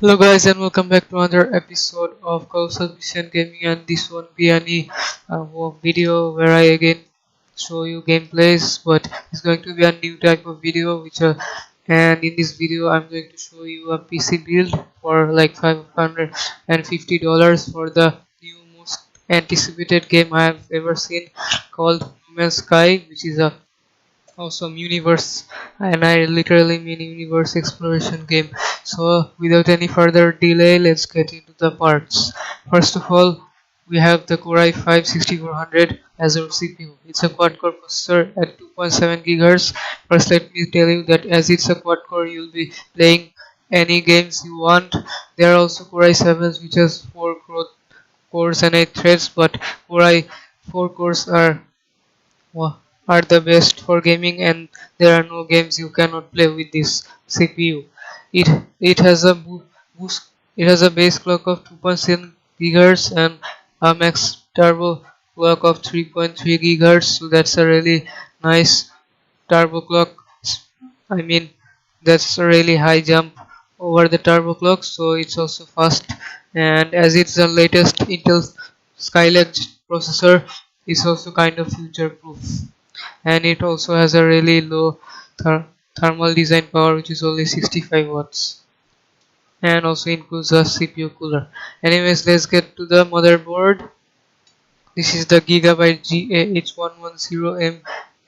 Hello guys and welcome back to another episode of Kausal Vision Gaming, and this won't be any video where I again show you gameplays, but it's going to be a new type of video and in this video I'm going to show you a PC build for like $550 for the new most anticipated game I have ever seen, called No Man's Sky, which is a awesome universe, and I literally mean universe exploration game. So without any further delay, let's get into the parts. First of all, we have the Core i5 6400 as our CPU. It's a quad core processor at 2.7 GHz. First, let me tell you that as it's a quad core, you'll be playing any games you want. There are also Core i7s which has 4 cores and 8 threads, but Core i4 cores are the best for gaming, and there are no games you cannot play with this CPU. It it has a boost. It has a base clock of 2.7 GHz and a max turbo clock of 3.3 GHz. So that's a really nice turbo clock. I mean, that's a really high jump over the turbo clock. So it's also fast, and as it's the latest Intel Skylake processor, it's also kind of future proof, and it also has a really low thermal design power, which is only 65 watts, and also includes a CPU cooler. Anyways, let's get to the motherboard. This is the Gigabyte GAH110M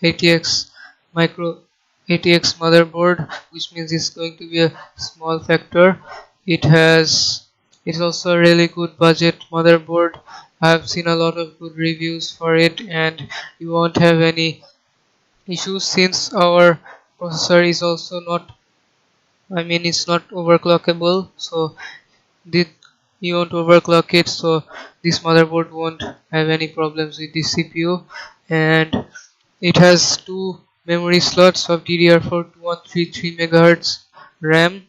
ATX micro ATX motherboard, which means it's going to be a small factor. It's also a really good budget motherboard. I have seen a lot of good reviews for it, and you won't have any issues since our processor is also not, it's not overclockable. So did you won't overclock it, so this motherboard won't have any problems with this CPU. And it has two memory slots of DDR4 2133 MHz RAM,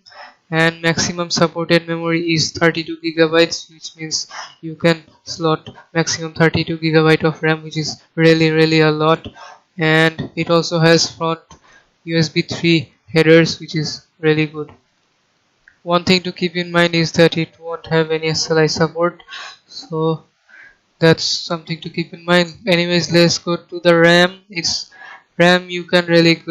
and maximum supported memory is 32 gigabytes, which means you can slot maximum 32 gigabyte of RAM, which is really a lot. And it also has front USB 3 headers, which is really good. One thing to keep in mind is that it won't have any SLI support, so that's something to keep in mind. Anyways, let's go to the RAM. It's RAM, you can really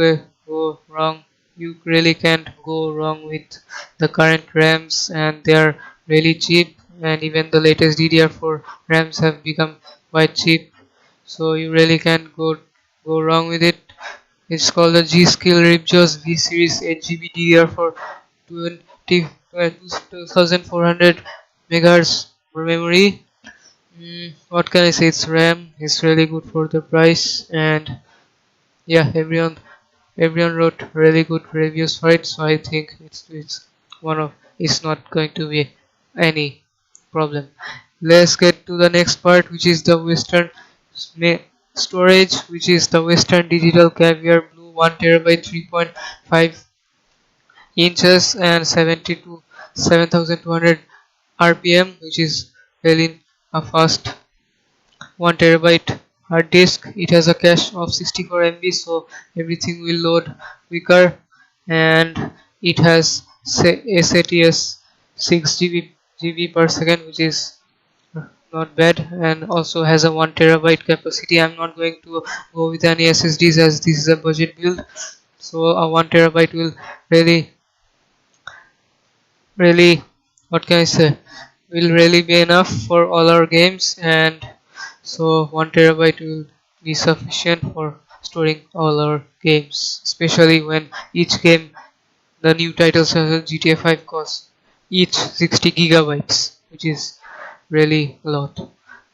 go wrong. You really can't go wrong with the current RAMs, and they are really cheap, and even the latest DDR4 RAMs have become quite cheap, so you really can't go wrong with it. It's called the G-Skill Ripjaws V Series 8GB DDR4 2400 megahertz memory. What can I say? It's RAM. It's really good for the price, and yeah, everyone wrote really good reviews for it. So I think it's not going to be any problem. Let's get to the next part, which is the Western storage, which is the Western Digital Caviar Blue 1 terabyte 3.5 inches and 7200 RPM, which is really a fast 1 terabyte hard disk. It has a cache of 64 MB, so everything will load quicker, and it has SATS 6 GB per second, which is not bad, and also has a 1 terabyte capacity. I'm not going to go with any SSDs as this is a budget build, so a 1 terabyte will really really what can I say, will really be enough for all our games. And so 1 terabyte will be sufficient for storing all our games, especially when each game, the new titles such as GTA 5 cost each 60 gigabytes, which is really a lot.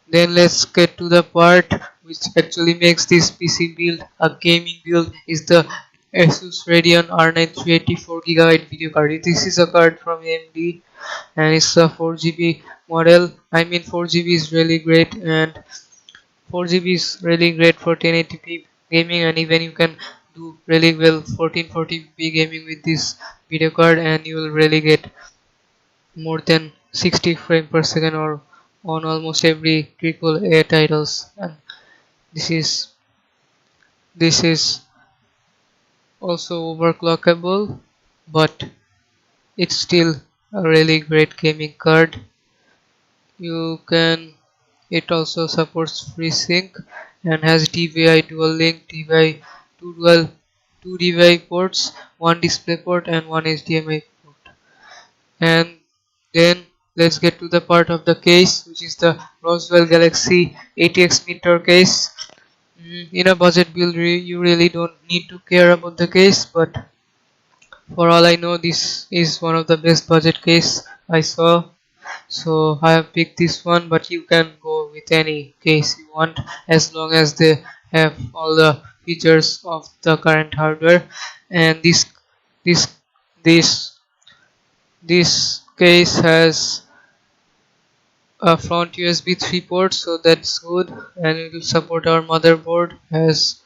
Then let's get to the part which actually makes this PC build a gaming build, is the Asus Radeon R9 384GB video card. This is a card from AMD, and it's a 4GB model. 4GB is really great, and 4GB is really great for 1080p gaming, and even you can do really well 1440p gaming with this video card, and you will really get more than 60 frames per second or on almost every AAA titles. And this is this is also overclockable, but it's still a really great gaming card. You can It also supports FreeSync and has DVI dual link, DVI two DVI ports, one display port and one HDMI port. And then let's get to the part of the case, which is the Roswell Galaxy ATX Minter case. In a budget build, you really don't need to care about the case, but for all I know, this is one of the best budget case I saw. So I have picked this one, but you can go with any case you want as long as they have all the features of the current hardware. And this this this case has a front USB 3 port, so that's good, and it will support our motherboard as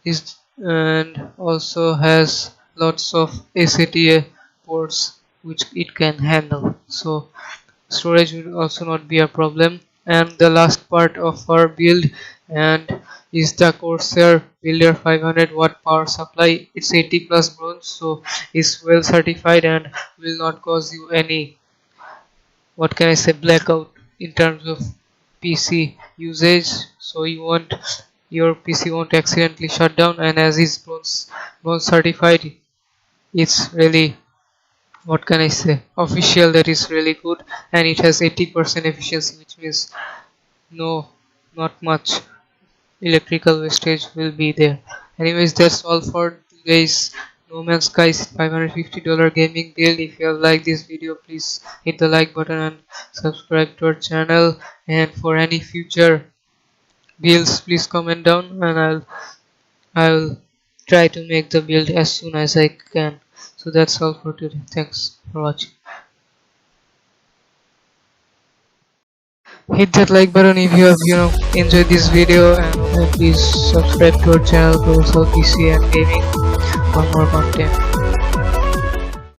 is, and also has lots of SATA ports which it can handle. So storage will also not be a problem. And the last part of our build and is the Corsair Builder 500 watt power supply. It's 80 plus bronze, so it's well certified and will not cause you any, what can I say, blackout in terms of PC usage. So your PC won't accidentally shut down, and as is bronze certified, it's really, what can I say, official, that is really good. And it has 80% efficiency, which means no, not much electrical wastage will be there. Anyways, that's all for today's No Man's Sky's $550 gaming build. If you have liked this video, please hit the like button and subscribe to our channel. And for any future builds, please comment down, and I'll try to make the build as soon as I can. So that's all for today. Thanks for watching. Hit that like button if you have enjoyed this video, and please subscribe to our channel for PC and gaming for more content.